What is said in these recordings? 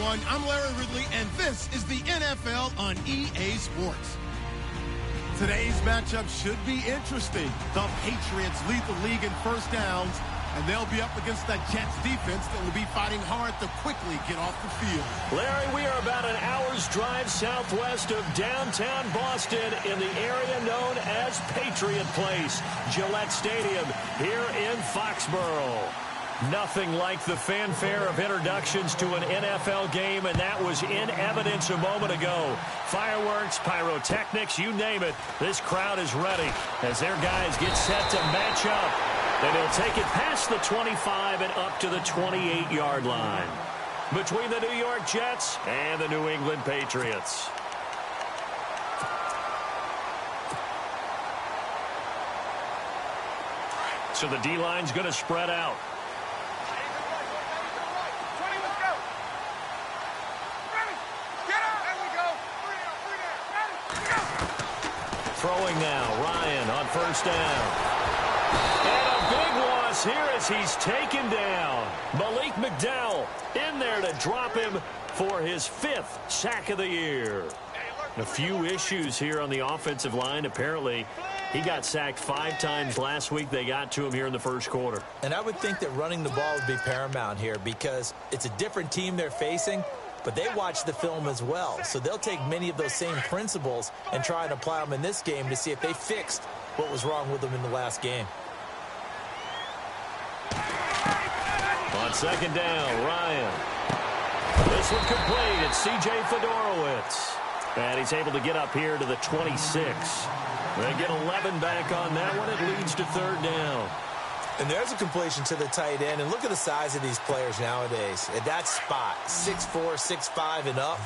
everyone. I'm Larry Ridley, and this is the NFL on EA Sports. Today's matchup should be interesting. The Patriots lead the league in first downs, and they'll be up against the Jets defense that will be fighting hard to quickly get off the field. Larry, we are about an hour's drive southwest of downtown Boston in the area known as Patriot Place, Gillette Stadium here in Foxborough. Nothing like the fanfare of introductions to an NFL game, and that was in evidence a moment ago. Fireworks, pyrotechnics, you name it. This crowd is ready as their guys get set to match up. And they'll take it past the 25 and up to the 28-yard line between the New York Jets and the New England Patriots. So the D-line's going to spread out. Throwing now, Ryan on first down. And a big loss here as he's taken down. Malik McDowell in there to drop him for his 5th sack of the year. A few issues here on the offensive line. Apparently, he got sacked 5 times last week. They got to him here in the first quarter. And I would think that running the ball would be paramount here because it's a different team they're facing. But they watch the film as well, so they'll take many of those same principles and try and apply them in this game to see if they fixed what was wrong with them in the last game. On second down, Ryan. This one complete. It's C.J. Fedorowicz. And he's able to get up here to the 26. They get 11 back on that one. It leads to third down. And there's a completion to the tight end. And look at the size of these players nowadays. At that spot, 6'4", 6'5", and up.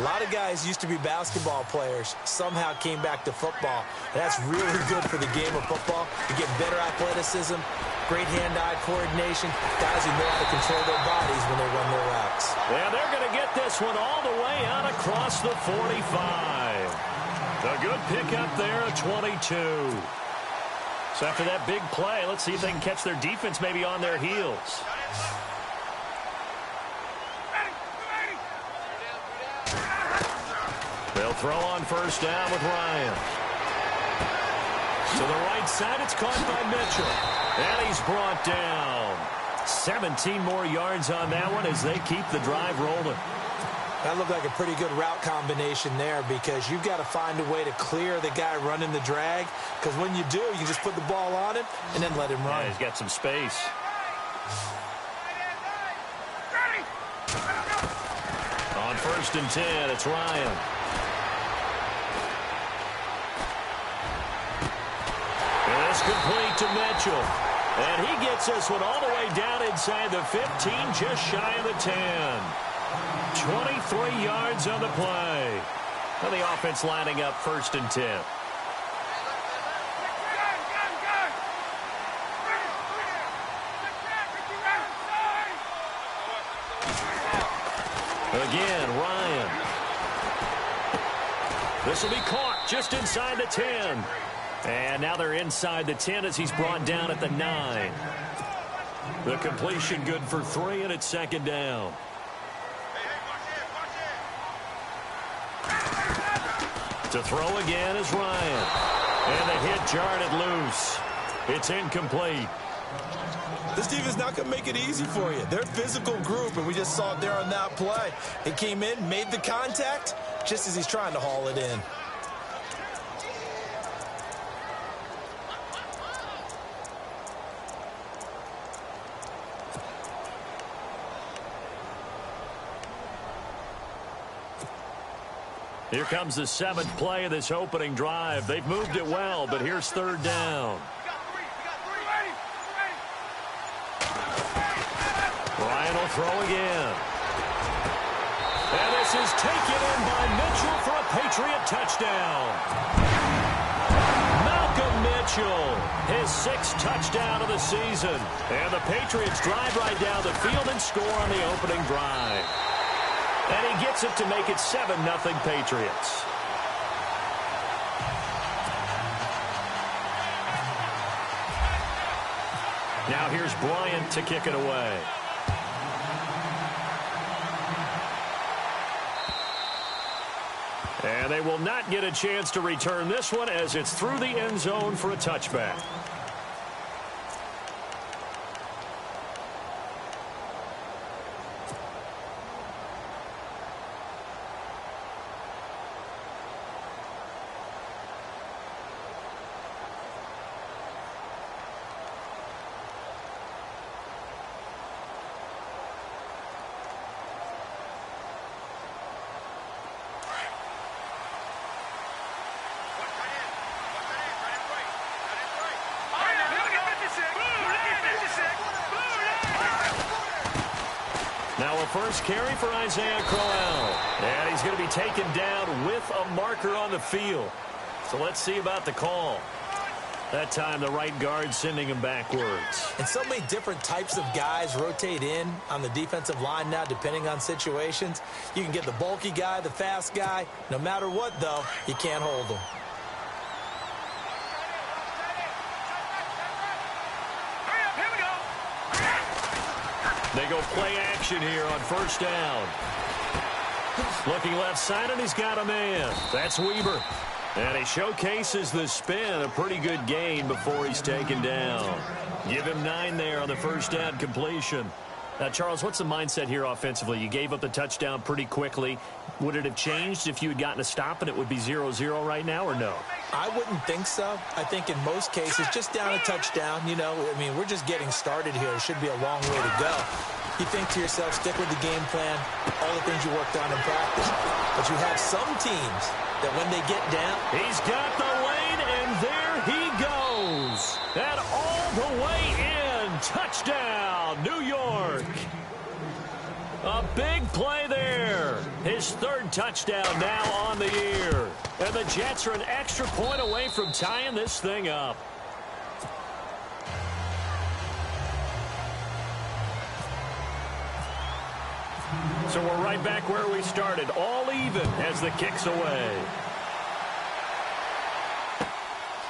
A lot of guys used to be basketball players, somehow came back to football. And that's really good for the game of football. You get better athleticism, great hand-eye coordination. Guys who know how to control their bodies when they run their routes. Yeah, they're going to get this one all the way out across the 45. A good pickup there at 22. So after that big play, let's see if they can catch their defense maybe on their heels. They'll throw on first down with Ryan. To the right side, it's caught by Mitchell. And he's brought down. 17 more yards on that one as they keep the drive rolling. That looked like a pretty good route combination there because you've got to find a way to clear the guy running the drag. Because when you do, you can just put the ball on him and then let him run. Yeah, he's got some space. On first and 10, it's Ryan. And it's complete to Mitchell. And he gets this one all the way down inside the 15, just shy of the 10. 23 yards on the play. And the offense lining up first and 10. Again, Ryan. This will be caught just inside the 10. And now they're inside the 10 as he's brought down at the 9. The completion good for 3, and it's second down. To throw again is Ryan. And the hit jarred it loose. It's incomplete. This defense not going to make it easy for you. They're a physical group, and we just saw it there on that play. He came in, made the contact, just as he's trying to haul it in. Here comes the 7th play of this opening drive. They've moved it well, but here's third down. Ryan will throw again. And this is taken in by Mitchell for a Patriot touchdown. Malcolm Mitchell, his 6th touchdown of the season. And the Patriots drive right down the field and score on the opening drive. And he gets it to make it 7-0 Patriots. Now here's Bryant to kick it away. And they will not get a chance to return this one as it's through the end zone for a touchback. Now a first carry for Isaiah Crowell. And he's going to be taken down with a marker on the field. So let's see about the call. That time the right guard sending him backwards. And so many different types of guys rotate in on the defensive line now depending on situations. You can get the bulky guy, the fast guy. No matter what, though, you can't hold them. They go play action here on first down. Looking left side, and he's got a man. That's Weber. And he showcases the spin, a pretty good gain before he's taken down. Give him 9 there on the first down completion. Now, Charles, what's the mindset here offensively? You gave up the touchdown pretty quickly. Would it have changed if you had gotten a stop and it would be 0-0 right now, or no? I wouldn't think so. I think in most cases, just down a touchdown, you know, I mean, we're just getting started here. It should be a long way to go. You think to yourself, stick with the game plan, all the things you worked on in practice. But you have some teams that when they get down, he's got the lane, and there he goes. And all the way in. Touchdown, New York. A big play there. His 3rd touchdown now on the year. And the Jets are an extra point away from tying this thing up. So we're right back where we started, all even as the kick's away.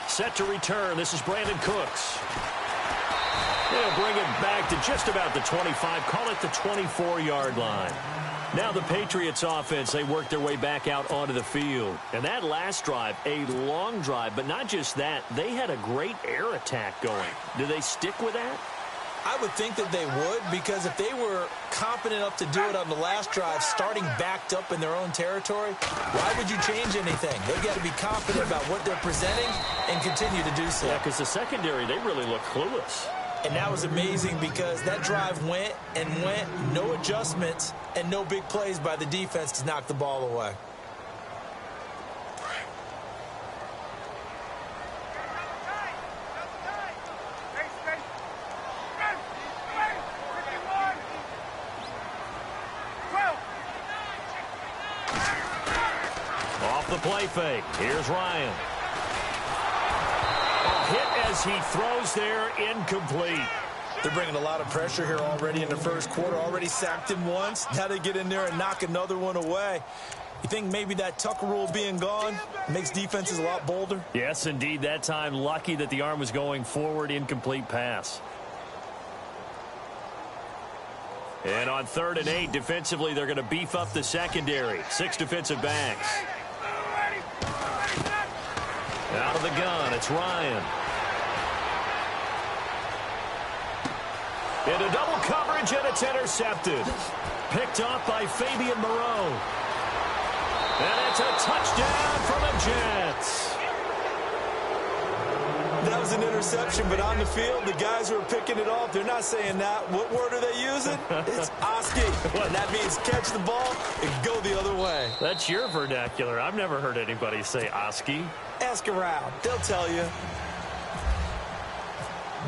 Set to return. This is Brandon Cooks. They'll bring it back to just about the 25, call it the 24-yard line. Now the Patriots offense, they work their way back out onto the field. And that last drive, a long drive, but not just that, they had a great air attack going. Do they stick with that? I would think that they would, because if they were competent enough to do it on the last drive, starting backed up in their own territory, why would you change anything? They've got to be confident about what they're presenting and continue to do so. Yeah, because the secondary, they really look clueless. And that was amazing because that drive went and went, no adjustments, and no big plays by the defense to knock the ball away. Off the play fake. Here's Ryan. A hit as he throws there, incomplete. They're bringing a lot of pressure here already in the first quarter. Already sacked him once. Now they get in there and knock another one away. You think maybe that Tucker rule being gone makes defenses a lot bolder? Yes, indeed. That time, lucky that the arm was going forward, incomplete pass. And on 3rd and 8, defensively, they're going to beef up the secondary. 6 defensive backs. Out of the gun, it's Ryan. Into double coverage, and it's intercepted. Picked off by Fabian Moreau. And it's a touchdown for the Jets. That was an interception, but on the field, the guys who are picking it off, they're not saying that. What word are they using? It's Oski. And that means catch the ball and go the other way. That's your vernacular. I've never heard anybody say Oski. Ask around. They'll tell you.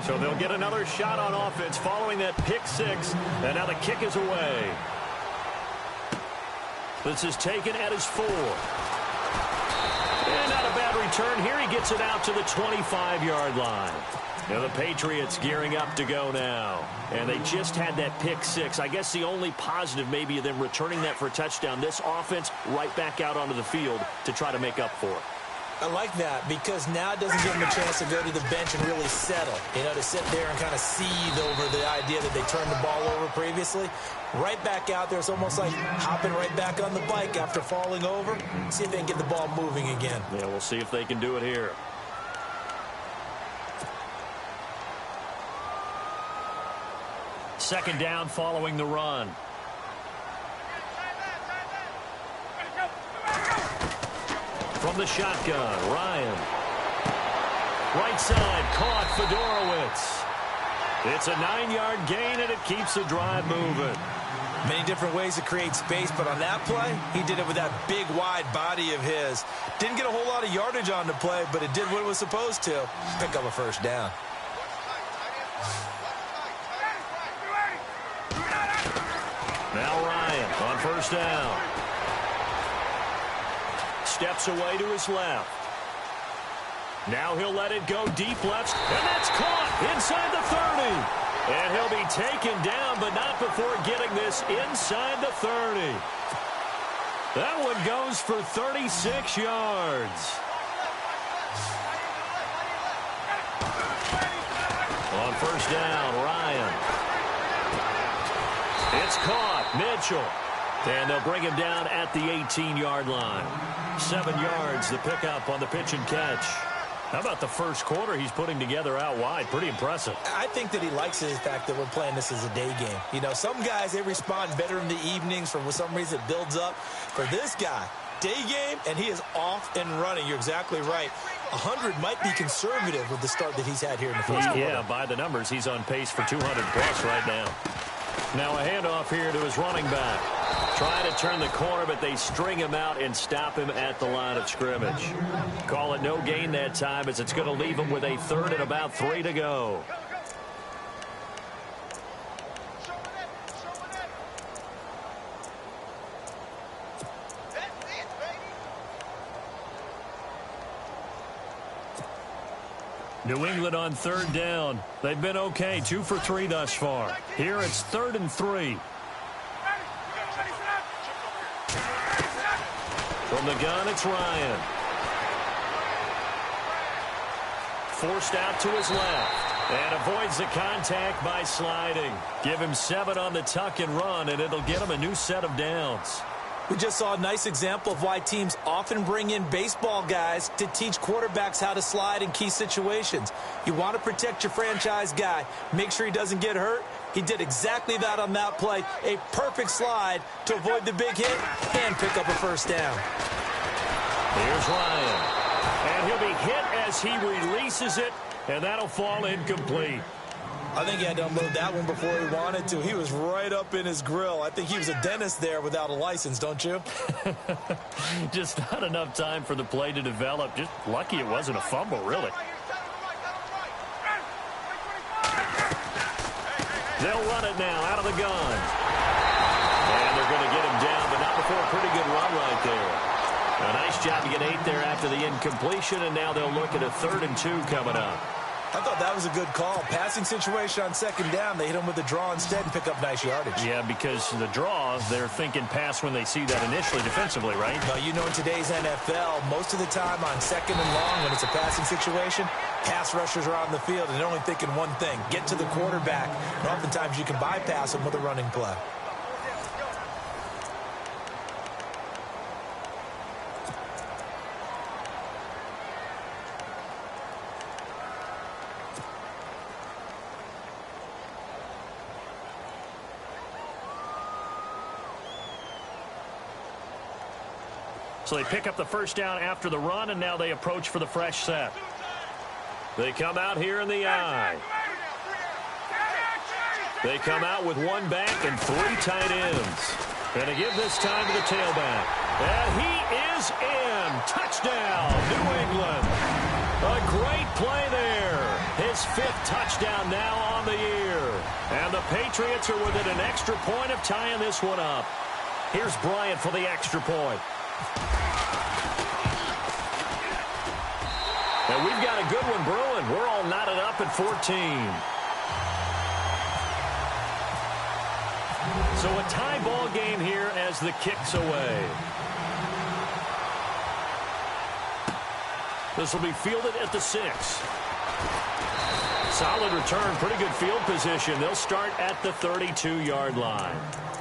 So they'll get another shot on offense following that pick 6. And now the kick is away. This is taken at his 4. And not a bad return. Here he gets it out to the 25-yard line. Now the Patriots gearing up to go now. And they just had that pick 6. I guess the only positive maybe of them returning that for a touchdown. This offense right back out onto the field to try to make up for it. I like that because now it doesn't give them a chance to go to the bench and really settle, to sit there and kind of seethe over the idea that they turned the ball over previously. Right back out there. It's almost like hopping right back on the bike after falling over. See if they can get the ball moving again. Yeah, we'll see if they can do it here. Second down following the run. From the shotgun, Ryan. Right side, caught Fedorowicz. It's a 9-yard gain, and it keeps the drive moving. Many different ways to create space, but on that play, he did it with that big, wide body of his. Didn't get a whole lot of yardage on the play, but it did what it was supposed to. Pick up a first down. Now Ryan on first down. Steps away to his left. Now he'll let it go deep left, and that's caught inside the 30. And he'll be taken down, but not before getting this inside the 30. That one goes for 36 yards. On first down, Ryan. It's caught, Mitchell. And they'll bring him down at the 18-yard line. 7 yards, the pickup on the pitch and catch. How about the first quarter he's putting together out wide? Pretty impressive. I think that he likes the fact that we're playing this as a day game. Some guys, they respond better in the evenings. For some reason, it builds up. For this guy, day game, and he is off and running. You're exactly right. 100 might be conservative with the start that he's had here in the first quarter. Yeah, by the numbers, he's on pace for 200-plus right now. Now a handoff here to his running back. Trying to turn the corner, but they string him out and stop him at the line of scrimmage. Call it no gain that time, as it's going to leave him with a third and about 3 to go. New England on third down. They've been okay, 2 for 3 thus far. Here it's 3rd and 3. From the gun, it's Ryan. Forced out to his left. And avoids the contact by sliding. Give him 7 on the tuck and run, and it'll get him a new set of downs. We just saw a nice example of why teams often bring in baseball guys to teach quarterbacks how to slide in key situations. You want to protect your franchise guy. Make sure he doesn't get hurt. He did exactly that on that play. A perfect slide to avoid the big hit and pick up a first down. Here's Ryan. And he'll be hit as he releases it, and that'll fall incomplete. I think he had to unload that one before he wanted to. He was right up in his grill. I think he was a dentist there without a license, don't you? Just not enough time for the play to develop. Just lucky it wasn't a fumble, really. They'll run it now out of the gun. And they're going to get him down, but not before a pretty good run right there. A nice job to get 8 there after the incompletion, and now they'll look at a 3rd and 2 coming up. I thought that was a good call. Passing situation on second down. They hit him with the draw instead and pick up nice yardage. Yeah, because the draw, they're thinking pass when they see that initially defensively, right? Well, in today's NFL, most of the time on second and long when it's a passing situation, pass rushers are on the field and they're only thinking one thing, get to the quarterback. And oftentimes you can bypass them with a running play. So they pick up the first down after the run, and now they approach for the fresh set. They come out here in the I. They come out with 1 back and 3 tight ends. And they give this time to the tailback. And he is in. Touchdown, New England. A great play there. His 5th touchdown now on the year. And the Patriots are within an extra point of tying this one up. Here's Bryant for the extra point. And we've got a good one brewing. We're all knotted up at 14. So a tie ball game here as the kick's away. This will be fielded at the 6. Solid return, pretty good field position. They'll start at the 32-yard line.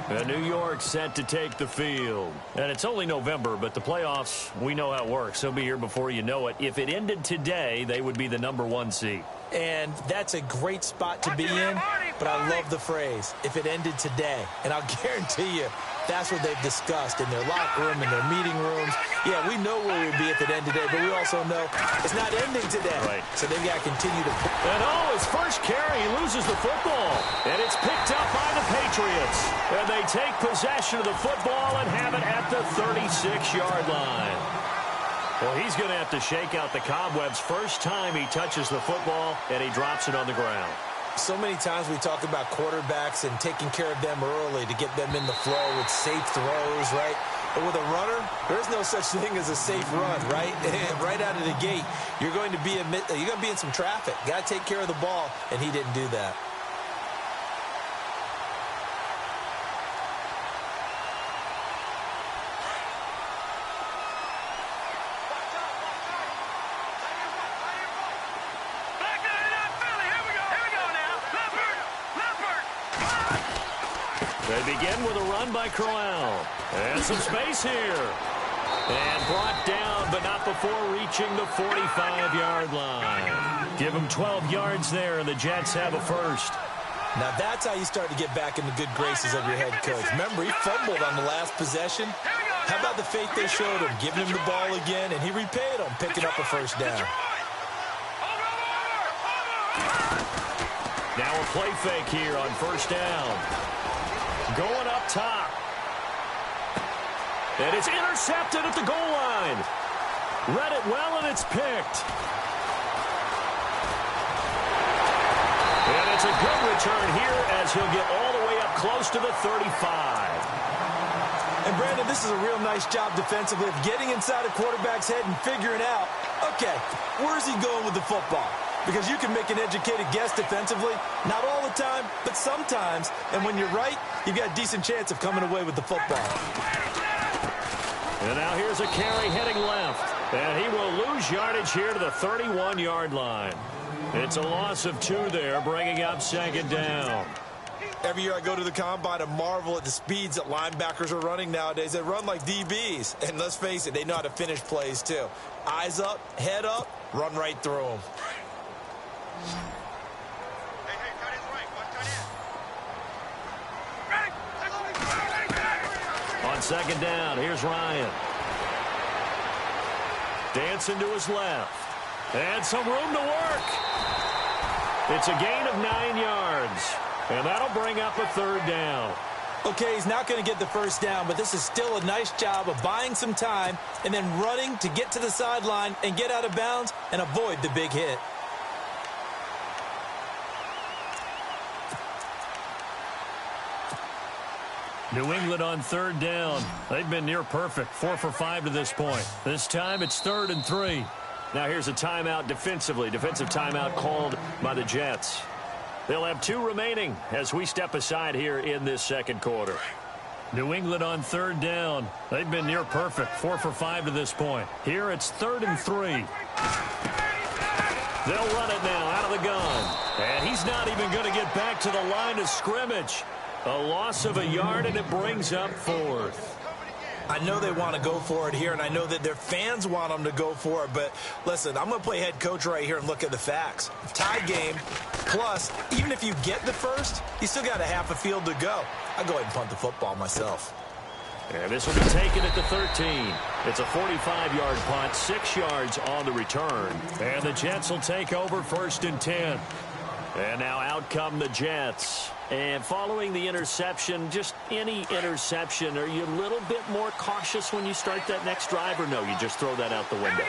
And New York set to take the field. And it's only November, but the playoffs, we know how it works. They'll be here before you know it. If it ended today, they would be the #1 seed. And that's a great spot to be in, but I love the phrase, if it ended today. And I'll guarantee you, that's what they've discussed in their locker room, in their meeting rooms. Yeah, we know where we'd be if it ended today, but we also know it's not ending today. Right. So they've got to continue to... And his first carry, he loses the football. And it's picked up by the Patriots. And they take possession of the football and have it at the 36-yard line. Well, he's going to have to shake out the cobwebs first time he touches the football, and he drops it on the ground. So many times we talk about quarterbacks and taking care of them early to get them in the flow with safe throws, right? But with a runner, there's no such thing as a safe run, right? Right out of the gate, you're going to be in some traffic. Got to take care of the ball, and he didn't do that. They begin with a run by Crowell. And some space here. And brought down, but not before reaching the 45-yard line. Give them 12 yards there, and the Jets have a first. Now that's how you start to get back in the good graces of your head coach. Remember, he fumbled on the last possession. How about the faith they showed him, giving him the ball again, and he repaid them, picking up a first down. Now a play fake here on first down. Going up top. And it's intercepted at the goal line. Read it well, and it's picked. And it's a good return here as he'll get all the way up close to the 35. And, Brandon, this is a real nice job defensively of getting inside a quarterback's head and figuring out, okay, where's he going with the football? Because you can make an educated guess defensively, not all the time, but sometimes. And when you're right, you've got a decent chance of coming away with the football. And now here's a carry heading left. And he will lose yardage here to the 31-yard line. It's a loss of 2 there, bringing up second down. Every year I go to the combine and marvel at the speeds that linebackers are running nowadays. They run like DBs. And let's face it, they know how to finish plays too. Eyes up, head up, run right through them. On second down, here's Ryan. Dancing to his left. And some room to work. It's a gain of 9 yards. And that'll bring up a third down. Okay, he's not going to get the first down, but this is still a nice job of buying some time and then running to get to the sideline and get out of bounds and avoid the big hit. New England on third down. They've been near perfect, 4 for 5 to this point. This time it's 3rd and 3. Now here's a timeout defensively. Defensive timeout called by the Jets. They'll have 2 remaining as we step aside here in this second quarter. New England on third down. They've been near perfect, 4 for 5 to this point. Here it's 3rd and 3. They'll run it now out of the gun. And he's not even going to get back to the line of scrimmage. A loss of a yard, and it brings up 4th. I know they want to go for it here, and I know that their fans want them to go for it, but listen, I'm going to play head coach right here and look at the facts. Tie game, plus, even if you get the first, you still got a half a field to go. I'll go ahead and punt the football myself. And this will be taken at the 13. It's a 45-yard punt, 6 yards on the return. And the Jets will take over 1st and 10. And now out come the Jets. And following the interception, just any interception, are you a little bit more cautious when you start that next drive, or no, you just throw that out the window?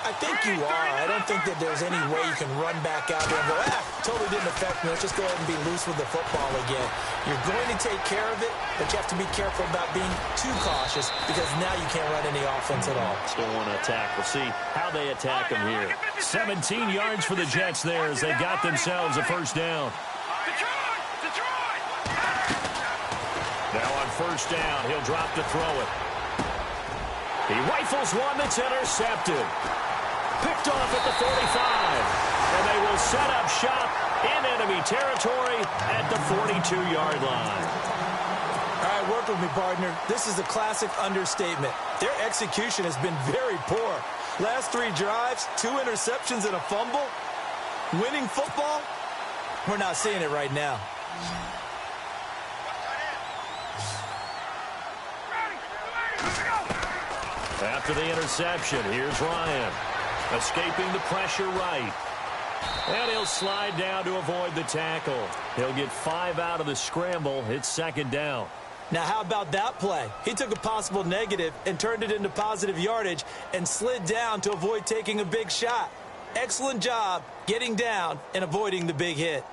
I think you are. I don't think that there's any way you can run back out there and go, totally didn't affect me. Let's just go ahead and be loose with the football again. You're going to take care of it, but you have to be careful about being too cautious because now you can't run any offense at all. Still want to attack. We'll see how they attack them here. 17 yards for the Jets there as they got themselves a first down. Now on first down, he'll drop to throw it. He rifles one that's intercepted. Picked off at the 45. And they will set up shop in enemy territory at the 42-yard line. All right, work with me, partner. This is a classic understatement. Their execution has been very poor. Last 3 drives, 2 interceptions and a fumble. Winning football? We're not seeing it right now. After the interception, here's Ryan. Escaping the pressure right. And he'll slide down to avoid the tackle. He'll get 5 out of the scramble. It's second down. Now, how about that play? He took a possible negative and turned it into positive yardage and slid down to avoid taking a big shot. Excellent job getting down and avoiding the big hit.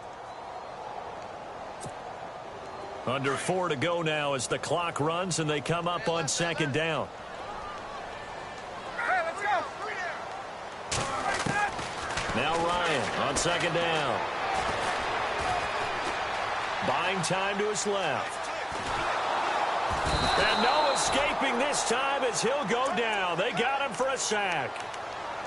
Under 4 to go now as the clock runs and they come up on second down. Now Ryan on second down. Buying time to his left. And no escaping this time as he'll go down. They got him for a sack.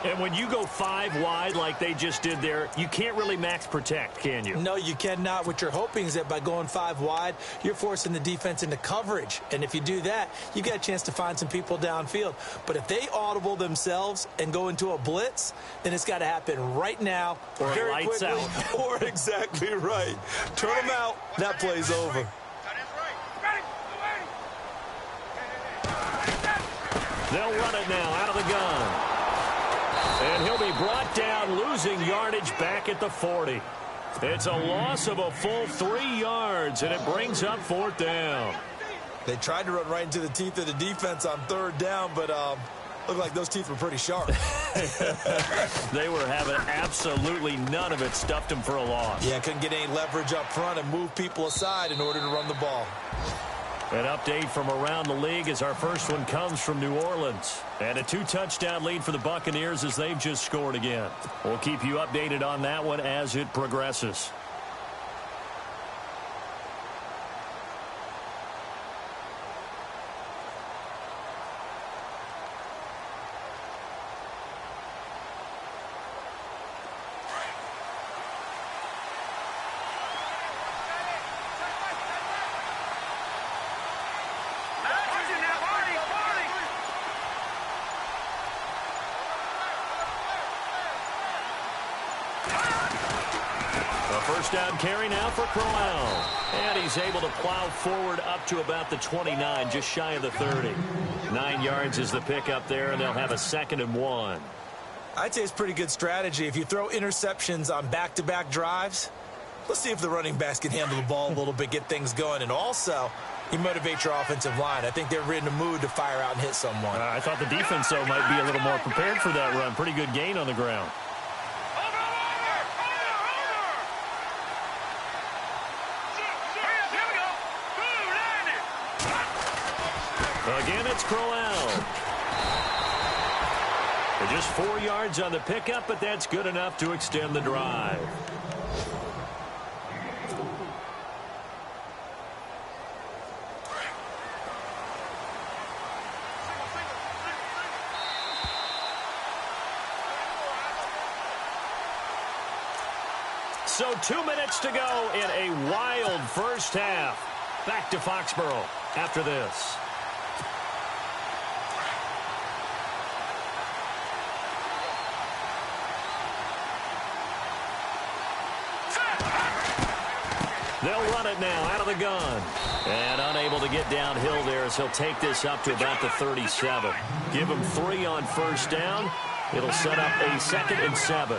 And when you go 5 wide like they just did there, you can't really max protect, can you? No, you cannot. What you're hoping is that by going 5 wide, you're forcing the defense into coverage. And if you do that, you got a chance to find some people downfield. But if they audible themselves and go into a blitz, then it's got to happen right now, or very lights quickly, out. or exactly right. Turn them out, that play's over. They'll run it now out of the gun. And he'll be brought down, losing yardage back at the 40. It's a loss of a full 3 yards, and it brings up 4th down. They tried to run right into the teeth of the defense on 3rd down, but looked like those teeth were pretty sharp. They were having absolutely none of it, stuffed them for a loss. Yeah, couldn't get any leverage up front and move people aside in order to run the ball. An update from around the league as our first one comes from New Orleans. And a 2-touchdown lead for the Buccaneers as they've just scored again. We'll keep you updated on that one as it progresses. First down carry now for Crowell. And he's able to plow forward up to about the 29, just shy of the 30. 9 yards is the pickup there, and they'll have a 2nd and 1. I'd say it's pretty good strategy. If you throw interceptions on back-to-back drives, let's see if the running backs can handle the ball a little bit, get things going. And also, you motivate your offensive line. I think they're in the mood to fire out and hit someone. I thought the defense, though, might be a little more prepared for that run. Pretty good gain on the ground. Again, it's Crowell. Just 4 yards on the pickup, but that's good enough to extend the drive. So 2 minutes to go in a wild first half. Back to Foxborough after this. They'll run it now out of the gun. And unable to get downhill there as he'll take this up to about the 37. Give him 3 on first down. It'll set up a 2nd and 7.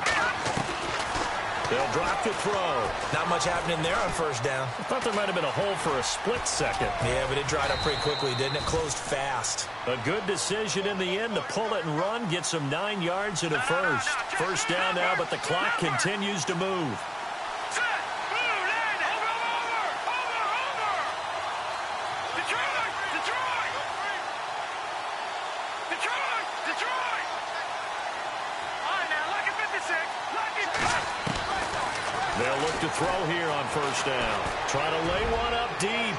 They'll drop to throw. Not much happening there on first down. I thought there might have been a hole for a split second. Yeah, but it dried up pretty quickly, didn't it? Closed fast. A good decision in the end to pull it and run. Gets him 9 yards and a first. First down now, but the clock continues to move. They'll look to throw here on first down. Try to lay one up deep.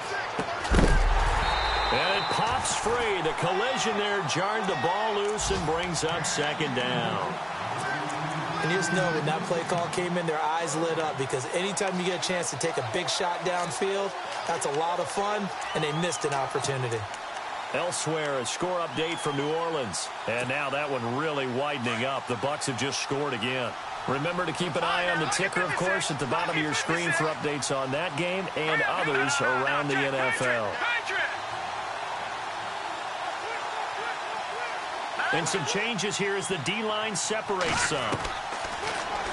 And it pops free. The collision there jarred the ball loose and brings up 2nd down. And you just know when that play call came in, their eyes lit up because anytime you get a chance to take a big shot downfield, that's a lot of fun, and they missed an opportunity. Elsewhere, a score update from New Orleans. And now that one really widening up. The Bucs have just scored again. Remember to keep an eye on the ticker, of course, at the bottom of your screen for updates on that game and others around the NFL. And some changes here as the D-line separates some.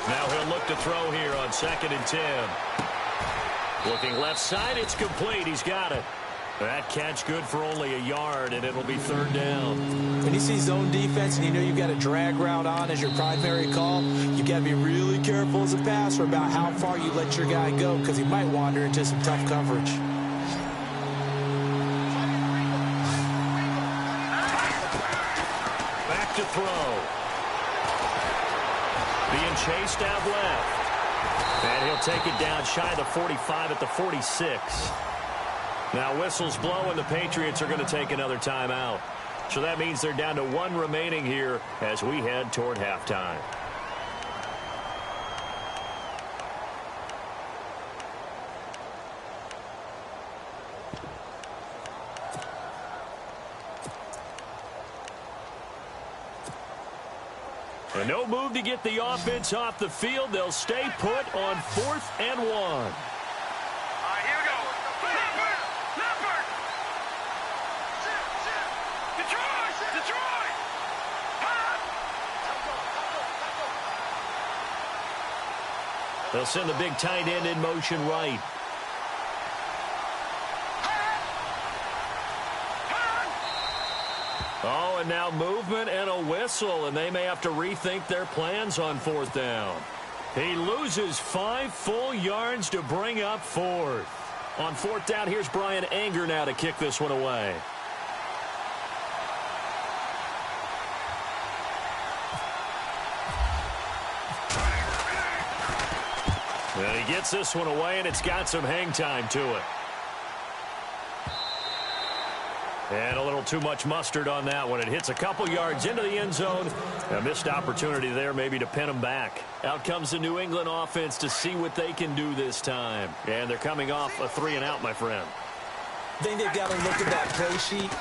Now he'll look to throw here on 2nd and 10. Looking left side, it's complete. He's got it. That catch good for only a yard, and it'll be 3rd down. When you see zone defense and you know you've got a drag route on as your primary call, you've got to be really careful as a passer about how far you let your guy go because he might wander into some tough coverage. Back to throw. Being chased out left. And he'll take it down shy of the 45 at the 46. Now whistles blow and the Patriots are going to take another timeout. So that means they're down to 1 remaining here as we head toward halftime. And no move to get the offense off the field. They'll stay put on 4th and 1. They'll send the big tight end in motion right. Oh, and now movement and a whistle, and they may have to rethink their plans on 4th down. He loses 5 full yards to bring up 4th. On 4th down, here's Brian Anger now to kick this one away. And he gets this one away, and it's got some hang time to it. And a little too much mustard on that one. It hits a couple yards into the end zone. A missed opportunity there maybe to pin him back. Out comes the New England offense to see what they can do this time. And they're coming off a 3-and-out, my friend. I think they've got to look at that play sheet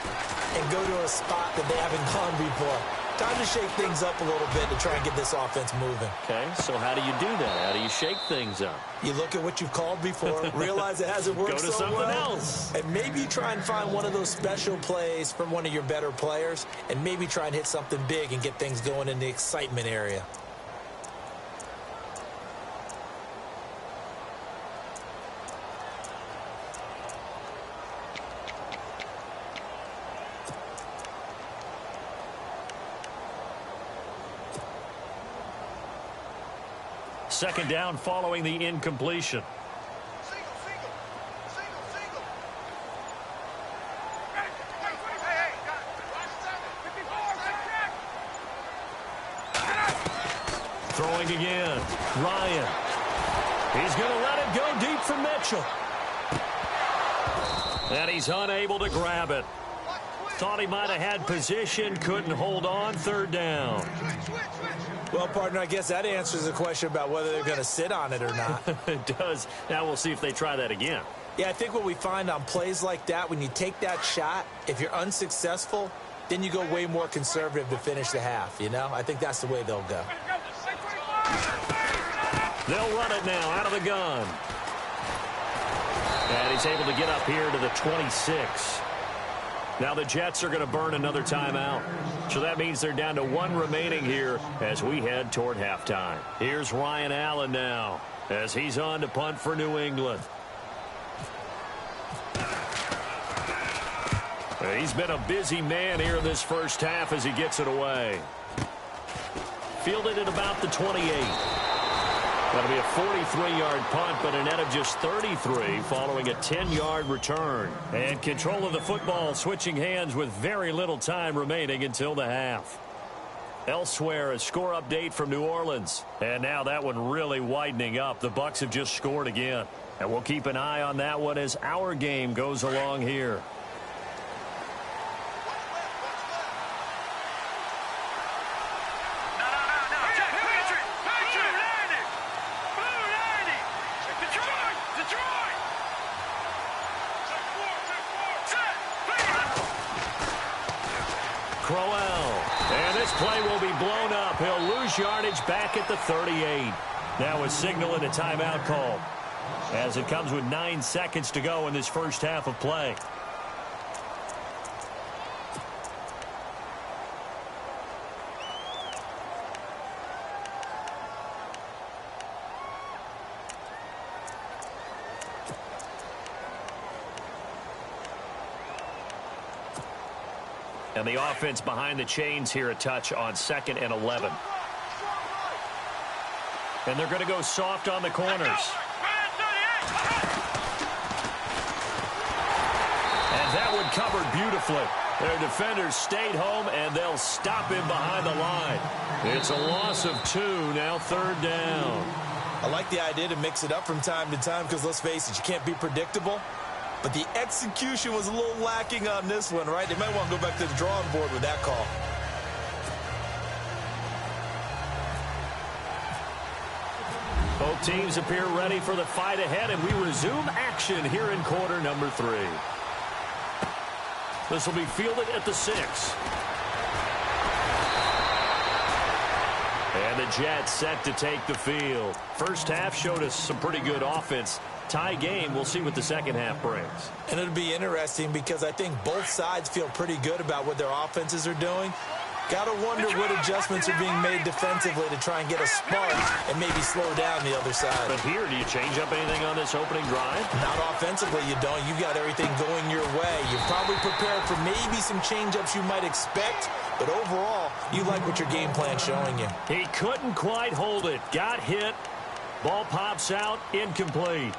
and go to a spot that they haven't gone before. Time to shake things up a little bit to try and get this offense moving. Okay, so how do you do that? How do you shake things up? You look at what you've called before, realize it hasn't worked so well. Go to something else. And maybe you try and find one of those special plays from one of your better players, and maybe try and hit something big and get things going in the excitement area. Second down following the incompletion. Throwing again. Ryan. He's going to let it go deep for Mitchell. And he's unable to grab it. Thought he might have had position, couldn't hold on. 3rd down. Well, partner, I guess that answers the question about whether they're going to sit on it or not. It does. Now we'll see if they try that again. Yeah, I think what we find on plays like that, when you take that shot, if you're unsuccessful, then you go way more conservative to finish the half, you know? I think that's the way they'll go. They'll run it now out of the gun. And he's able to get up here to the 26. Now the Jets are going to burn another timeout. So that means they're down to 1 remaining here as we head toward halftime. Here's Ryan Allen now as he's on to punt for New England. He's been a busy man here in this first half as he gets it away. Fielded at about the 28. That'll be a 43-yard punt, but a net of just 33 following a 10-yard return. And control of the football switching hands with very little time remaining until the half. Elsewhere, a score update from New Orleans. And now that one really widening up. The Bucs have just scored again. And we'll keep an eye on that one as our game goes along here. Crowell. And this play will be blown up. He'll lose yardage back at the 38. Now a signal and a timeout call, as it comes with 9 seconds to go in this first half of play. And the offense behind the chains here a touch on 2nd and 11. And they're going to go soft on the corners. And that one covered beautifully. Their defenders stayed home, and they'll stop him behind the line. It's a loss of 2, now 3rd down. I like the idea to mix it up from time to time because, let's face it, you can't be predictable. But the execution was a little lacking on this one, right? They might want to go back to the drawing board with that call. Both teams appear ready for the fight ahead, and we resume action here in quarter number 3. This will be fielded at the 6. And the Jets set to take the field. First half showed us some pretty good offense. Tie game. We'll see what the second half brings. And it'll be interesting because I think both sides feel pretty good about what their offenses are doing. Got to wonder what adjustments are being made defensively to try and get a spark and maybe slow down the other side. But here, do you change up anything on this opening drive? Not offensively, you don't. You've got everything going your way. You're probably prepared for maybe some change-ups you might expect, but overall, you like what your game plan's showing you. He couldn't quite hold it. Got hit. Ball pops out. Incomplete.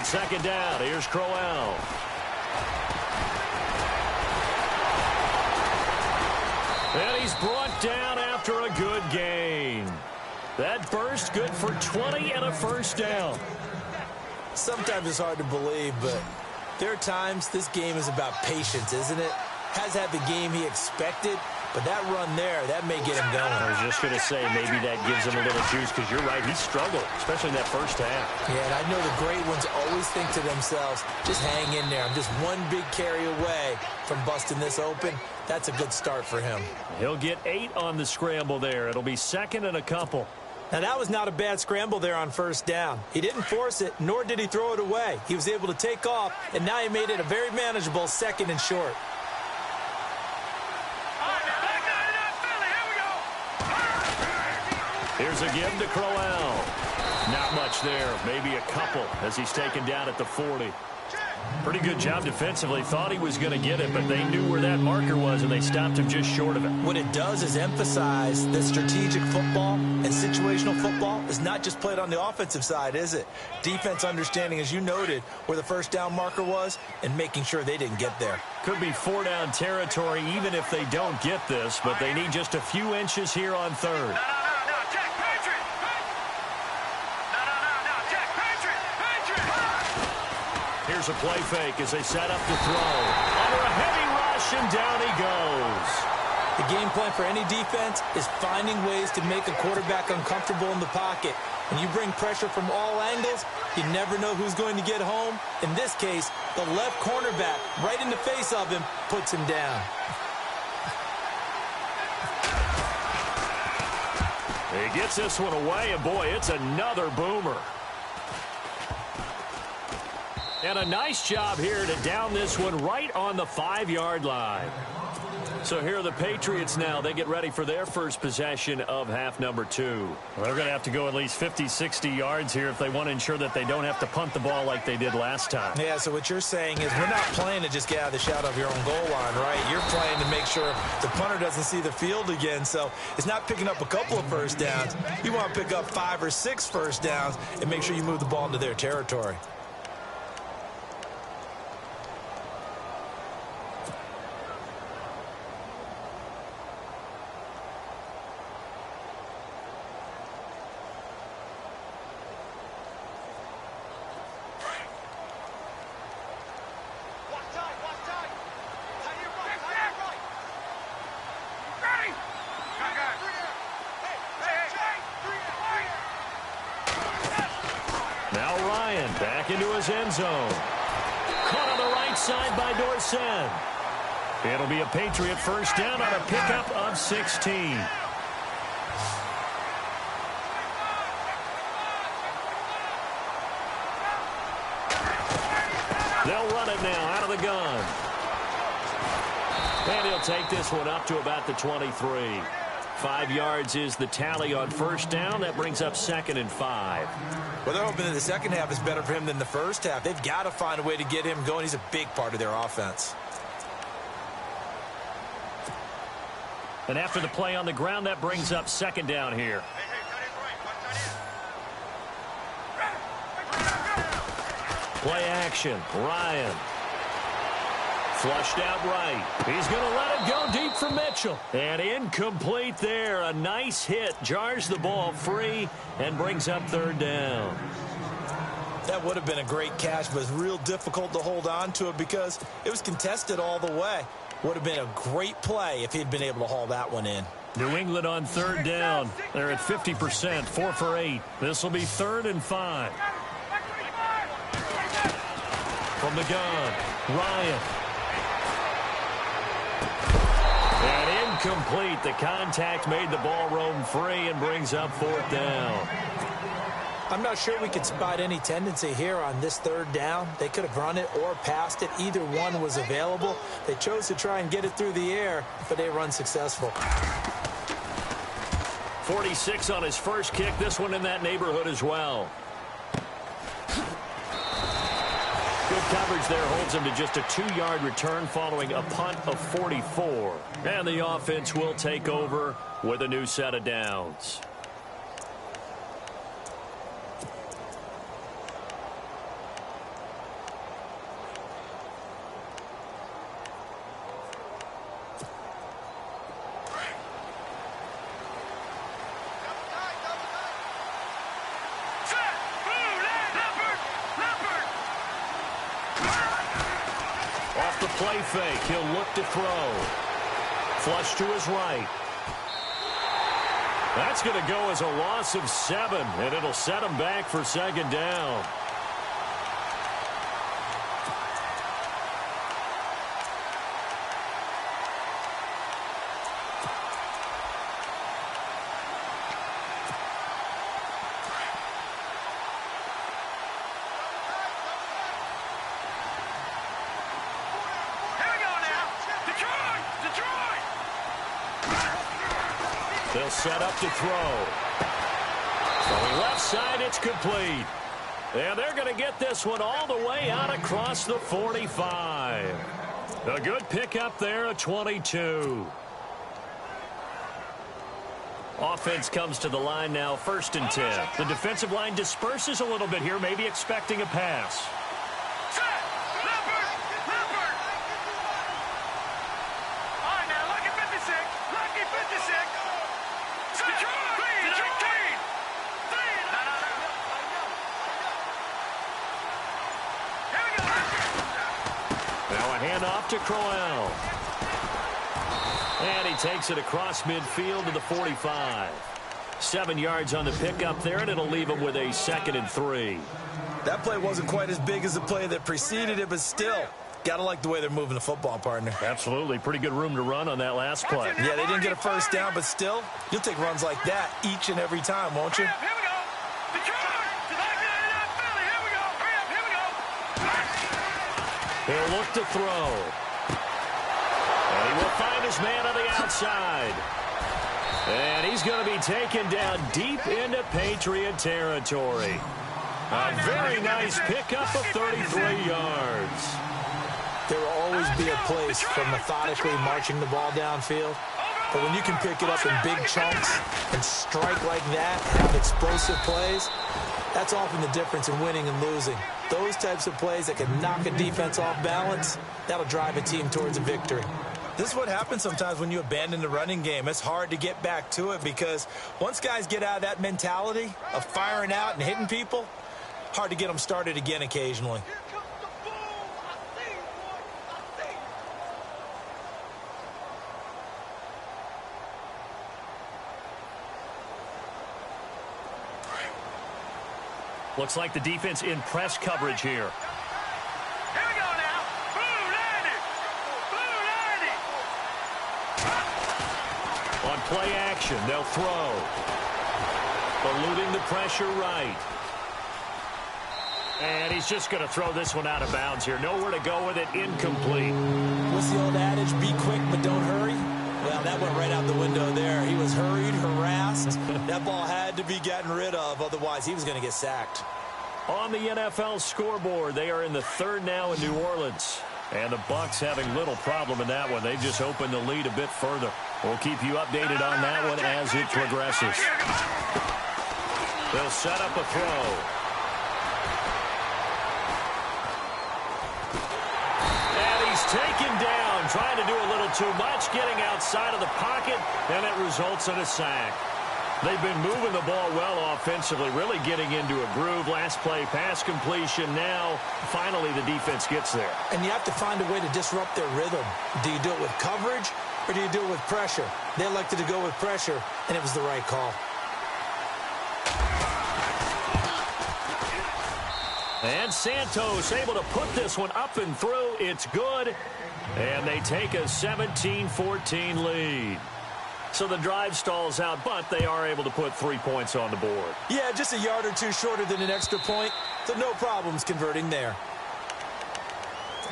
Second down, here's Crowell. And he's brought down after a good gain. That burst good for 20 and a first down. Sometimes it's hard to believe, but there are times this game is about patience, isn't it? Has had the game he expected, but that run there, that may get him going. I was just going to say, maybe that gives him a little juice, because you're right, he struggled, especially in that first half. Yeah, and I know the great ones always think to themselves, just hang in there. I'm just one big carry away from busting this open. That's a good start for him. He'll get 8 on the scramble there. It'll be 2nd and a couple. Now, that was not a bad scramble there on first down. He didn't force it, nor did he throw it away. He was able to take off, and now he made it a very manageable 2nd and short. Here's a give to Crowell. Not much there. Maybe a couple as he's taken down at the 40. Pretty good job defensively. Thought he was going to get it, but they knew where that marker was, and they stopped him just short of it. What it does is emphasize that strategic football and situational football is not just played on the offensive side, is it? Defense understanding, as you noted, where the first down marker was and making sure they didn't get there. Could be 4-down territory even if they don't get this, but they need just a few inches here on 3rd. Here's a play fake as they set up to throw. Under a heavy rush, and down he goes. The game plan for any defense is finding ways to make a quarterback uncomfortable in the pocket. When you bring pressure from all angles, you never know who's going to get home. In this case, the left cornerback, right in the face of him, puts him down. He gets this one away, and boy, it's another boomer. And a nice job here to down this one right on the 5-yard line. So here are the Patriots now. They get ready for their first possession of half number 2. Well, they're going to have to go at least 50, 60 yards here if they want to ensure that they don't have to punt the ball like they did last time. Yeah, so what you're saying is we're not playing to just get out of the shadow of your own goal line, right? You're playing to make sure the punter doesn't see the field again. So it's not picking up a couple of first downs. You want to pick up 5 or 6 first downs and make sure you move the ball into their territory. Back into his end zone. Caught on the right side by Dorsett. It'll be a Patriot first down on a pickup of 16. They'll run it now out of the gun. And he'll take this one up to about the 23. 5 yards is the tally on first down. That brings up 2nd and 5. Well, they're hoping that the second half is better for him than the first half. They've got to find a way to get him going. He's a big part of their offense. And after the play on the ground, that brings up 2nd down here. Play action. Ryan. Flushed out right. He's going to let it go deep for Mitchell. And incomplete there. A nice hit. Jars the ball free and brings up 3rd down. That would have been a great catch, but it's real difficult to hold on to it because it was contested all the way. Would have been a great play if he'd been able to haul that one in. New England on 3rd down. They're at 50%, 4 for 8. This will be 3rd and 5. From the gun, Ryan. And incomplete. The contact made the ball roam free and brings up 4th down. I'm not sure we could spot any tendency here on this 3rd down. They could have run it or passed it. Either one was available. They chose to try and get it through the air, but they were unsuccessful. 46 on his first kick. This one in that neighborhood as well. Good coverage there holds him to just a 2-yard return following a punt of 44. And the offense will take over with a new set of downs. Play fake. He'll look to throw. Flush to his right. That's going to go as a loss of 7, and it'll set him back for 2nd down. They'll set up to throw. Throwing left side, it's complete. And they're going to get this one all the way out across the 45. A good pickup there at 22. Offense comes to the line now, 1st and 10. The defensive line disperses a little bit here, maybe expecting a pass. Off to Crowell. And he takes it across midfield to the 45. 7 yards on the pickup there, and it'll leave him with a 2nd and 3. That play wasn't quite as big as the play that preceded it, but still, got to like the way they're moving the football, partner. Absolutely. Pretty good room to run on that last play. Yeah, they didn't get a first down, but still, you'll take runs like that each and every time, won't you? He'll look to throw. And he will find his man on the outside. And he's going to be taken down deep into Patriot territory. A very nice pickup of 33 yards. There will always be a place for methodically marching the ball downfield. But when you can pick it up in big chunks and strike like that, have explosive plays, that's often the difference in winning and losing. Those types of plays that can knock a defense off balance, that'll drive a team towards a victory. This is what happens sometimes when you abandon the running game. It's hard to get back to it because once guys get out of that mentality of firing out and hitting people, hard to get them started again occasionally. Looks like the defense in press coverage here. Here we go now. On play action, they'll throw. Eluding the pressure right. And he's just going to throw this one out of bounds here. Nowhere to go with it. Incomplete. What's the old adage? Be quick, but don't hurry. Well, that went right out the window there. He was hurried, harassed. That ball had to be gotten rid of. Otherwise, he was going to get sacked. On the NFL scoreboard, they are in the third now in New Orleans. And the Bucs having little problem in that one. They've just opened the lead a bit further. We'll keep you updated on that one as it progresses. They'll set up a throw. And he's taken down, trying to do a little too much, getting outside of the pocket, and it results in a sack. They've been moving the ball well offensively, really getting into a groove. Last play, pass completion. Now, finally, the defense gets there. And you have to find a way to disrupt their rhythm. Do you do it with coverage, or do you do it with pressure? They elected to go with pressure, and it was the right call. And Santos able to put this one up and through. It's good. And they take a 17-14 lead. So the drive stalls out, but they are able to put 3 points on the board. Yeah, just a yard or two shorter than an extra point, so no problems converting there.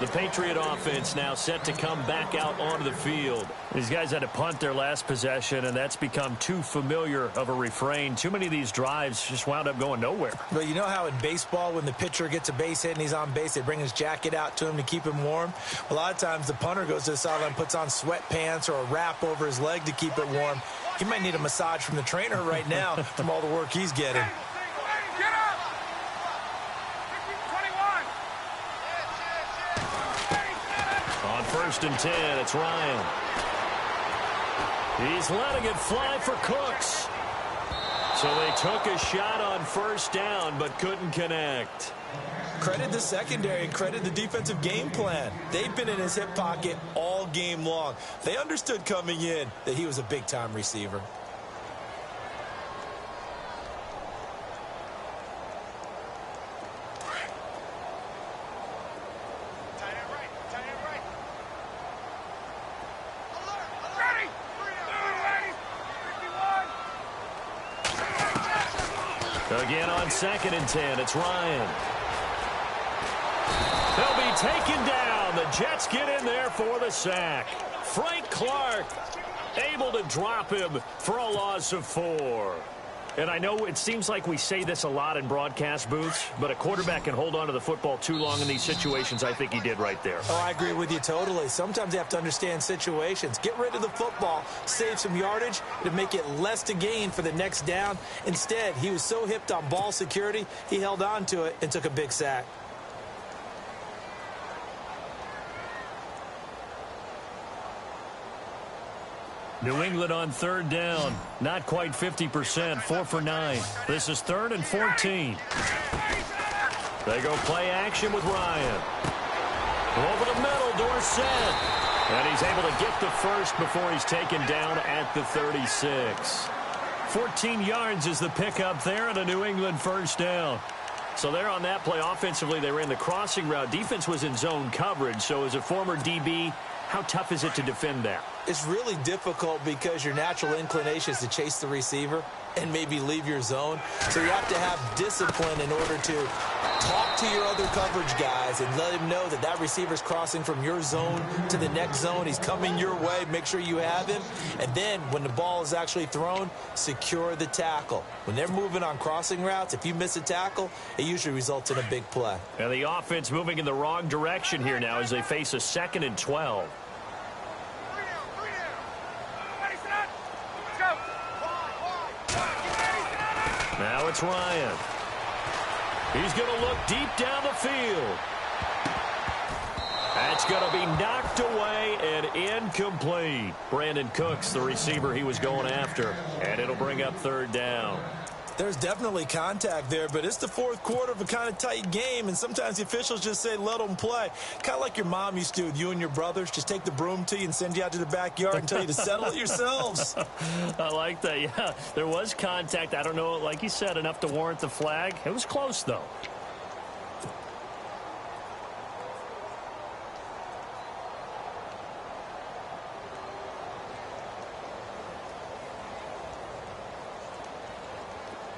The Patriot offense now set to come back out onto the field. These guys had to punt their last possession, and that's become too familiar of a refrain. Too many of these drives just wound up going nowhere. But you know how in baseball, when the pitcher gets a base hit and he's on base, they bring his jacket out to him to keep him warm? A lot of times the punter goes to the sideline, puts on sweatpants or a wrap over his leg to keep it warm. He might need a massage from the trainer right now from all the work he's getting. First and 10, it's Ryan. He's letting it fly for Cooks. So they took a shot on first down, but couldn't connect. Credit the secondary, credit the defensive game plan. They've been in his hip pocket all game long. They understood coming in that he was a big-time receiver. Again on second and 10, it's Ryan. He'll be taken down. The Jets get in there for the sack. Frank Clark able to drop him for a loss of 4. And I know it seems like we say this a lot in broadcast booths, but a quarterback can hold on to the football too long in these situations. I think he did right there. Oh, I agree with you totally. Sometimes you have to understand situations. Get rid of the football, save some yardage to make it less to gain for the next down. Instead, he was so hipped on ball security, he held on to it and took a big sack. New England on third down. Not quite 50%. 4 for 9. This is 3rd and 14. They go play action with Ryan. Over the middle, Dorsett. And he's able to get the first before he's taken down at the 36. 14 yards is the pickup there and a New England first down. So they're on that play offensively. They ran the crossing route. Defense was in zone coverage. So as a former DB, how tough is it to defend that? It's really difficult because your natural inclination is to chase the receiver and maybe leave your zone. So you have to have discipline in order to talk to your other coverage guys and let him know that that receiver's crossing from your zone to the next zone. He's coming your way. Make sure you have him. And then when the ball is actually thrown, secure the tackle. When they're moving on crossing routes, if you miss a tackle, it usually results in a big play. And the offense moving in the wrong direction here now as they face a 2nd and 12. Now it's Ryan. He's going to look deep down the field. That's going to be knocked away and incomplete. Brandon Cooks, the receiver he was going after. And it'll bring up 3rd down. There's definitely contact there, but it's the fourth quarter of a kind of tight game, and sometimes the officials just say, let them play. Kind of like your mom used to with you and your brothers. Just take the broom to you and send you out to the backyard and tell you to settle it yourselves. I like that, yeah. There was contact. I don't know, like you said, enough to warrant the flag. It was close, though.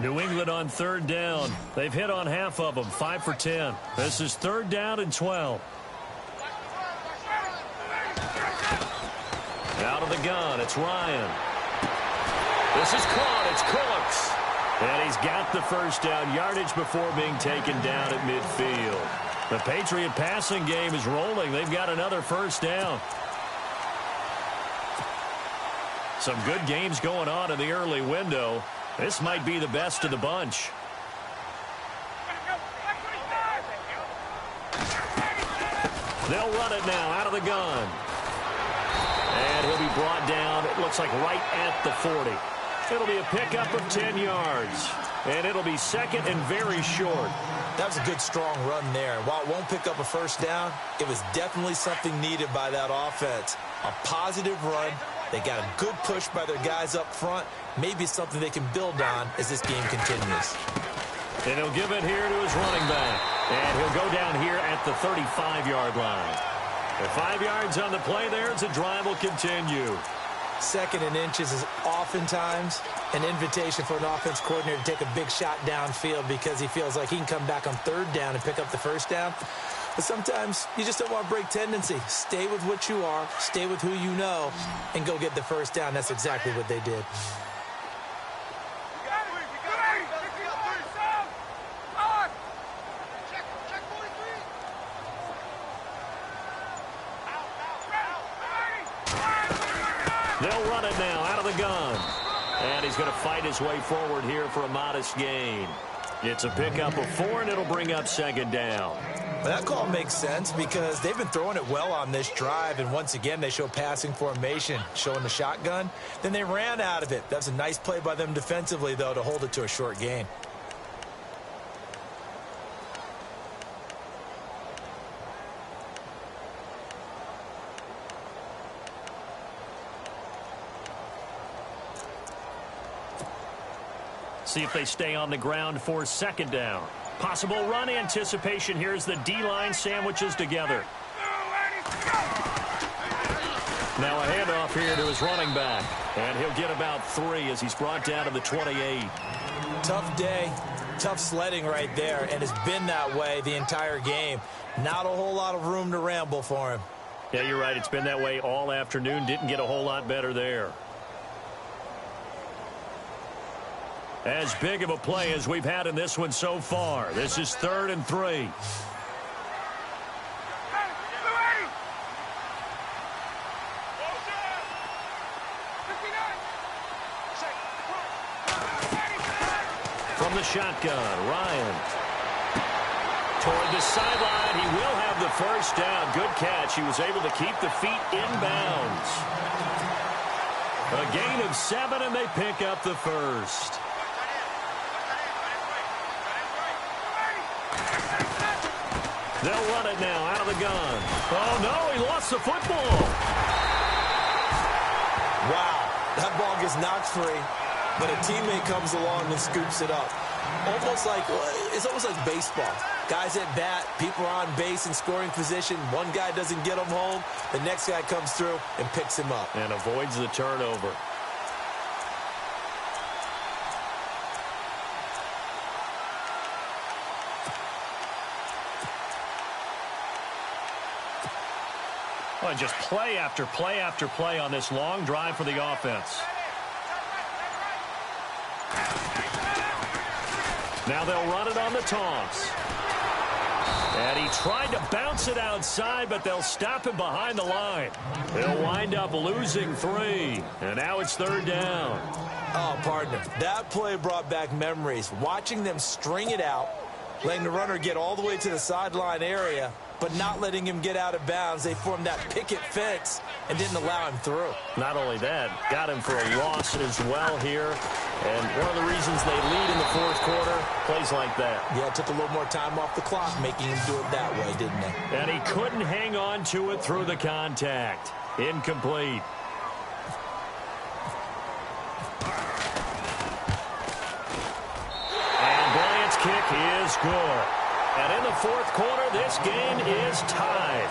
New England on third down. They've hit on half of them, 5 for 10. This is third down and 12. Out of the gun, it's Ryan. This is caught, it's Cooks. And he's got the first down yardage before being taken down at midfield. The Patriot passing game is rolling. They've got another first down. Some good games going on in the early window. This might be the best of the bunch. They'll run it now out of the gun. And he'll be brought down, it looks like right at the 40. It'll be a pickup of 10 yards. And it'll be second and very short. That was a good, strong run there. While it won't pick up a first down, it was definitely something needed by that offense. A positive run. They got a good push by their guys up front. Maybe something they can build on as this game continues. And he'll give it here to his running back. And he'll go down here at the 35-yard line. The 5 yards on the play there as the drive will continue. Second and inches is oftentimes an invitation for an offense coordinator to take a big shot downfield because he feels like he can come back on third down and pick up the first down. But sometimes you just don't want to break tendency. Stay with what you are, stay with who you know, and go get the first down. That's exactly what they did. They'll run it now out of the gun. And he's going to fight his way forward here for a modest gain. It's a pickup of 4, and it'll bring up second down. Well, that call makes sense because they've been throwing it well on this drive, and once again they show passing formation, showing the shotgun. Then they ran out of it. That's a nice play by them defensively, though, to hold it to a short gain. See if they stay on the ground for second down. Possible run anticipation. Here's the D-line sandwiches together. Now a handoff here to his running back. And he'll get about 3 as he's brought down to the 28. Tough day, tough sledding right there, and it's been that way the entire game. Not a whole lot of room to ramble for him. Yeah, you're right. It's been that way all afternoon. Didn't get a whole lot better there. As big of a play as we've had in this one so far. This is 3rd and 3. From the shotgun, Ryan. Toward the sideline, he will have the first down. Good catch. He was able to keep the feet inbounds. A gain of 7, and they pick up the first. They'll run it now out of the gun. Oh, no, he lost the football. Wow, that ball gets knocked free, but a teammate comes along and scoops it up. It's almost like baseball. Guys at bat, people are on base in scoring position. One guy doesn't get him home. The next guy comes through and picks him up. And avoids the turnover. Well, just play after play after play on this long drive for the offense. Now they'll run it on the toss. And he tried to bounce it outside, but they'll stop him behind the line. They'll wind up losing 3. And now it's 3rd down. Oh, partner, that play brought back memories. Watching them string it out, letting the runner get all the way to the sideline area, but not letting him get out of bounds. They formed that picket fence and didn't allow him through. Not only that, got him for a loss as well here. And one of the reasons they lead in the fourth quarter, plays like that. Yeah, it took a little more time off the clock, making him do it that way, didn't it? And he couldn't hang on to it through the contact. Incomplete. And Bryant's kick is good. And in the fourth quarter, this game is tied.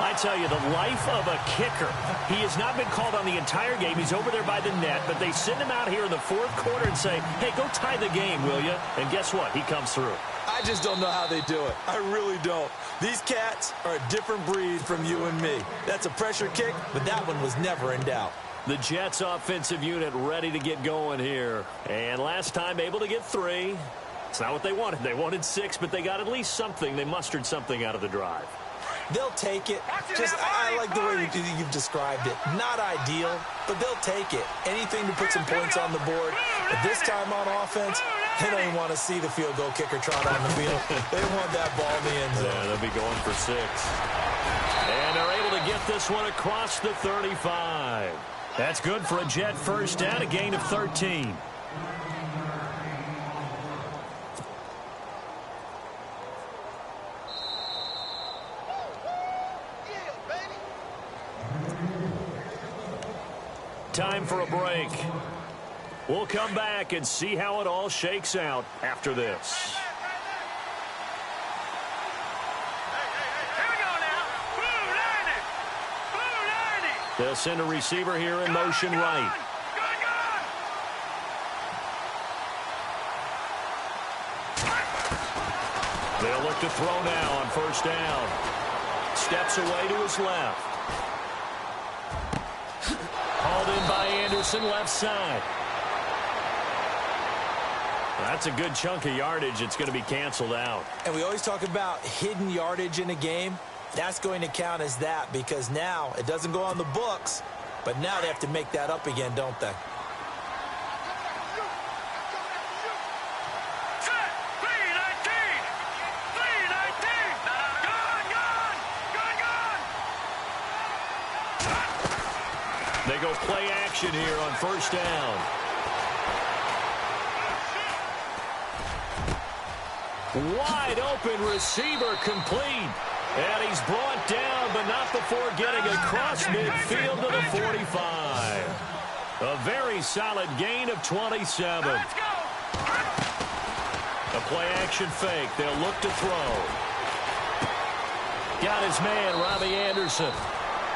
I tell you, the life of a kicker. He has not been called on the entire game. He's over there by the net, but they send him out here in the fourth quarter and say, hey, go tie the game, will you? And guess what? He comes through. I just don't know how they do it. I really don't. These cats are a different breed from you and me. That's a pressure kick, but that one was never in doubt. The Jets offensive unit ready to get going here. And last time able to get 3. It's not what they wanted. They wanted 6, but they got at least something. They mustered something out of the drive. They'll take it. I like the way you've described it. Not ideal, but they'll take it. Anything to put some points on the board. But this time on offense, they don't even want to see the field goal kicker trot on the field. They want that ball in the end zone. Yeah, they'll be going for 6. And they're able to get this one across the 35. That's good for a Jet first down, a gain of 13. Time for a break. We'll come back and see how it all shakes out after this. Here we go now. Blue 90. Blue 90. They'll send a receiver here in motion right. They'll look to throw now on first down. Steps away to his left. Hauled in by Anderson, left side. That's a good chunk of yardage. It's going to be canceled out. And we always talk about hidden yardage in a game. That's going to count as that because now it doesn't go on the books, but now they have to make that up again, don't they? They go play action here on first down. Wide open receiver complete. And he's brought down, but not before getting across midfield to the 45. A very solid gain of 27. A play action fake. They'll look to throw. Got his man, Robbie Anderson.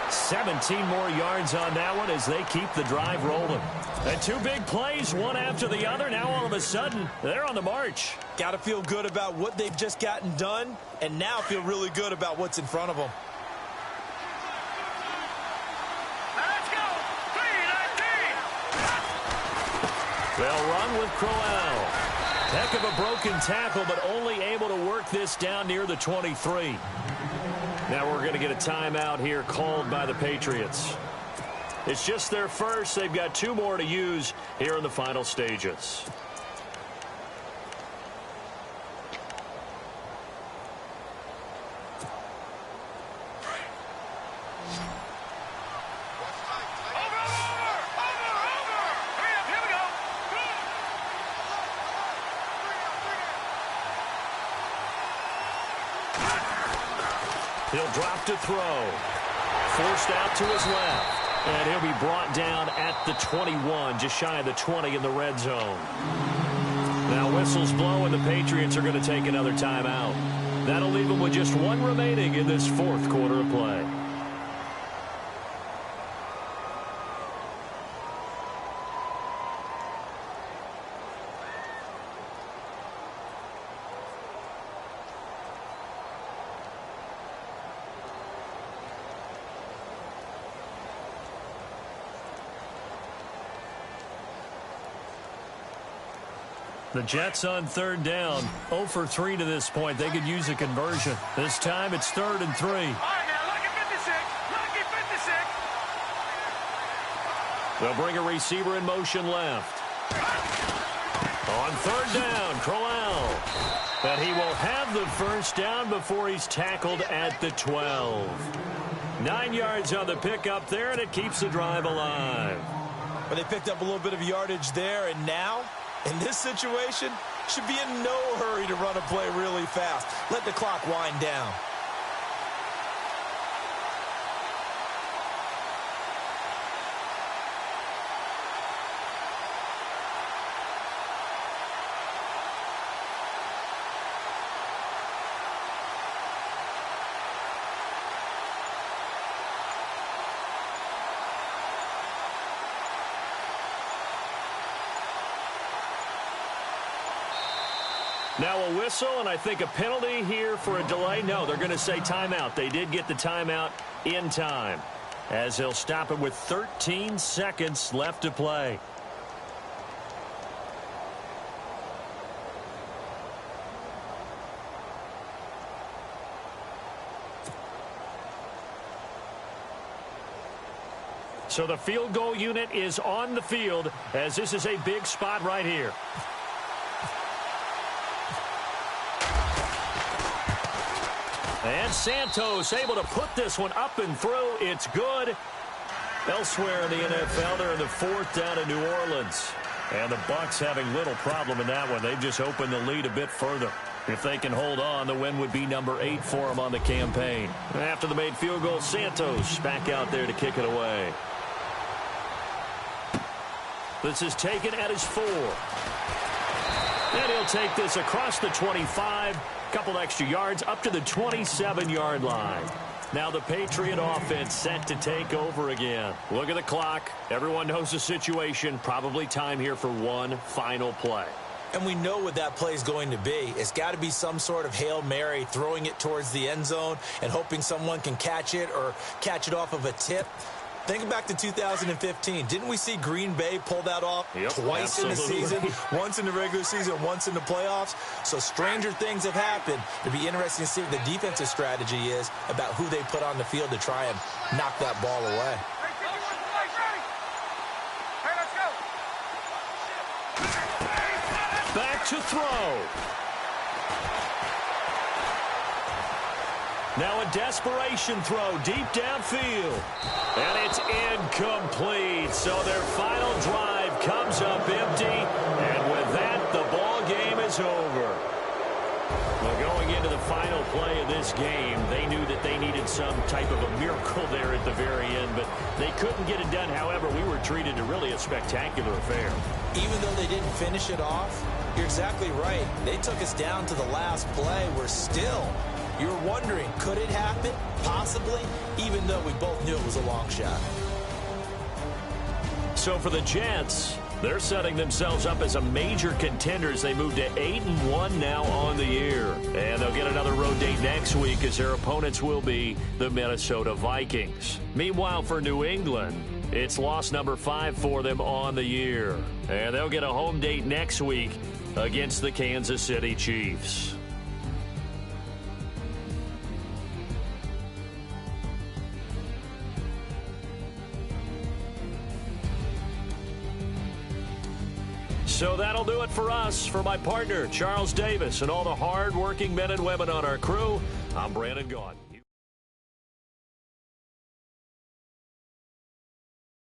17 more yards on that one as they keep the drive rolling. And 2 big plays, one after the other. Now all of a sudden, they're on the march. Got to feel good about what they've just gotten done, and now feel really good about what's in front of them. Let's go. 3-19. They'll run with Crowell. Heck of a broken tackle, but only able to work this down near the 23. Now we're going to get a timeout here called by the Patriots. It's just their first. They've got 2 more to use here in the final stages. He'll drop to throw. Forced out to his left. And he'll be brought down at the 21, just shy of the 20 in the red zone. Now whistles blow, and the Patriots are going to take another timeout. That'll leave them with just 1 remaining in this fourth quarter of play. The Jets on third down, 0 for 3 to this point. They could use a conversion. This time it's 3rd and 3. All right, now, lucky 56. Lucky 56. They'll bring a receiver in motion left. On third down, Crowell. And he will have the first down before he's tackled at the 12. 9 yards on the pickup there, and it keeps the drive alive. But they picked up a little bit of yardage there, and now, in this situation, should be in no hurry to run a play really fast. Let the clock wind down. Now a whistle, and I think a penalty here for a delay. No, they're going to say timeout. They did get the timeout in time, as they'll stop it with 13 seconds left to play. So the field goal unit is on the field, as this is a big spot right here. And Santos able to put this one up and through. It's good. Elsewhere in the NFL, they're in the fourth down in New Orleans. And the Bucs having little problem in that one. They've just opened the lead a bit further. If they can hold on, the win would be number 8 for them on the campaign. After the made field goal, Santos back out there to kick it away. This is taken at his 4. And he'll take this across the 25. Couple extra yards up to the 27-yard line. Now the Patriot offense set to take over again. Look at the clock. Everyone knows the situation. Probably time here for one final play. And we know what that play is going to be. It's got to be some sort of Hail Mary, throwing it towards the end zone and hoping someone can catch it or catch it off of a tip. Think back to 2015. Didn't we see Green Bay pull that off twice in the season? Once in the regular season, once in the playoffs. So stranger things have happened. It'd be interesting to see what the defensive strategy is about who they put on the field to try and knock that ball away. Back to throw. Now a desperation throw deep downfield. And it's incomplete. So their final drive comes up empty. And with that, the ball game is over. Well, going into the final play of this game, they knew that they needed some type of a miracle there at the very end, but they couldn't get it done. However, we were treated to really a spectacular affair. Even though they didn't finish it off, you're exactly right. They took us down to the last play. We're still... You're wondering, could it happen? Possibly, even though we both knew it was a long shot. So for the Jets, they're setting themselves up as a major contender as they move to 8-1 now on the year. And they'll get another road date next week as their opponents will be the Minnesota Vikings. Meanwhile, for New England, it's loss number 5 for them on the year. And they'll get a home date next week against the Kansas City Chiefs. So that'll do it for us. For my partner, Charles Davis, and all the hard-working men and women on our crew, I'm Brandon Gaudin.